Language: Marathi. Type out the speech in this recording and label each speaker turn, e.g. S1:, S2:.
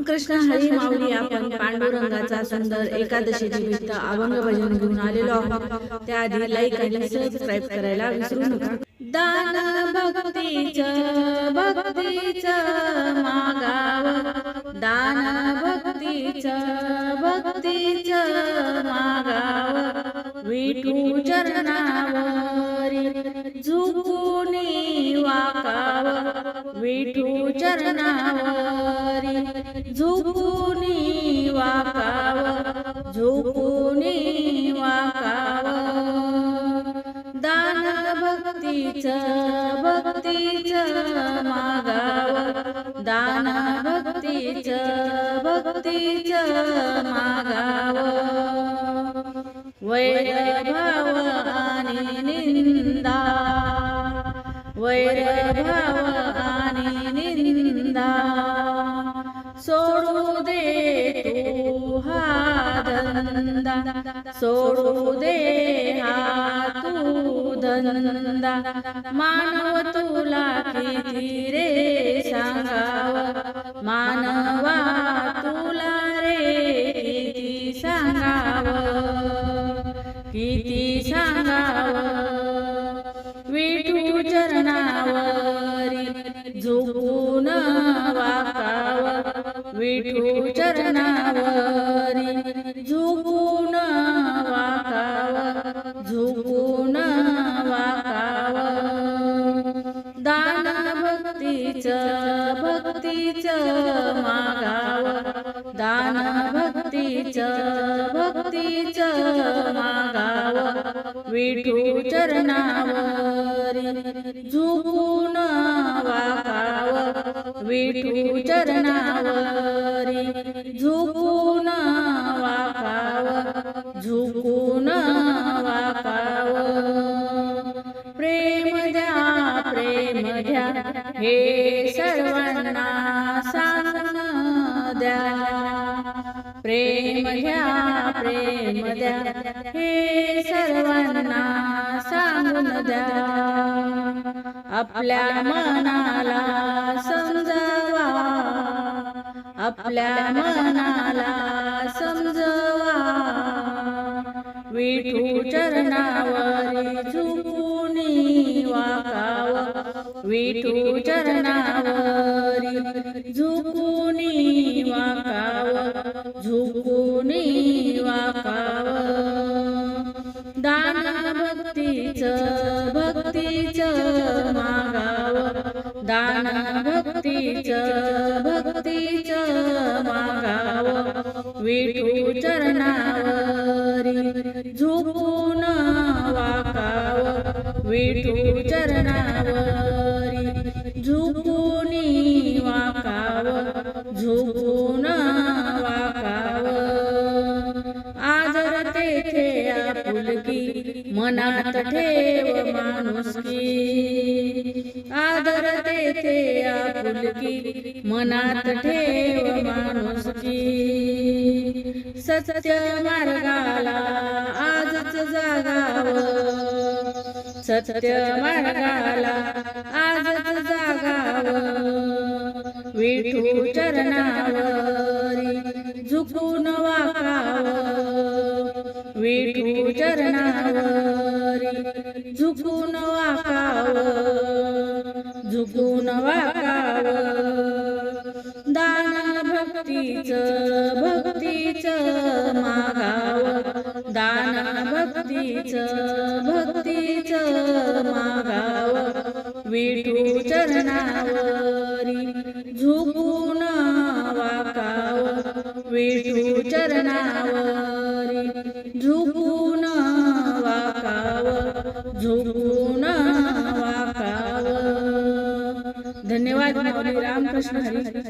S1: कृष्ण हरी माऊली. आपण पांडुरंगाचा सुंदर एकादशीची निमित्त अभंग भजन घेऊन आलेलो आहोत. त्याआधी लाईक आणि सबस्क्राईब करायला विसरू नका. दान भक्तीचं मागाव, दान भक्तीचं मागाव, विठू चरणावरी झुकूनी वाकाव, विठू चरणावरी झुकूनी वाकाव, झुकूनी वाकाव. दान भक्तीचं मागाव, दान भक्तीचं मागाव. वैरभाव आणि निंदा, वैरभाव आणि निंदा, सोडू दे तू हा धंदा, सोडू दे हा तू धंदा. मानव तुला किती रे सांगाव, मानवा तुला रे किती सांगाव, किती सांगाव. विठू चरणावरी झुकून वाकाव, विठू चरणावरी झुकून वाकाव, झुकून वाकाव. दान भक्तीचं मागाव, दान भक्तीचं मागाव, विठू चरणावरी झुकून वाकाव, विठू चरणावरी झुकून वाकाव, झुकून वाकाव. प्रेम द्या हे सर्वांना सांगून द्या, प्रेम द्या हे सर्वांना सांगून द्या. आपल्या मनाला समजवा, आपल्या मनाला समजवा, विठू चरणावरी झुकूनी वाकाव, विठू चरणावरी झुकूनी वाकाव, झुकूनी वाकाव. दान भक्तीचं मागाव, दान भक्तीचं मागाव, विठू चरणावरी झुकून वाकाव, विठू चरणावरी झुकूनी वाकाव, झुकून वाकाव. आदर तेथे आपुलकी मनात ठेव माणुसकी, आदर तेथे आपुलकी मनात ठेव माणुसकी. सत्य मार्गाला आजच जागाव, सत्य मार्गाला आजच जागाव, विठू चरणावरी झुकून वाकाव, विठू चरणावरी झुकून वाकाव, झुकून वाकाव. दान भक्तीचं मागाव, दान भक्तीचं मागाव, विठू चरणावरी झुकून वाकाव, विठू चरणावरी झुकून वाकाव, झुकून वाकाव. धन्यवाद. माऊली. रामकृष्ण हरी.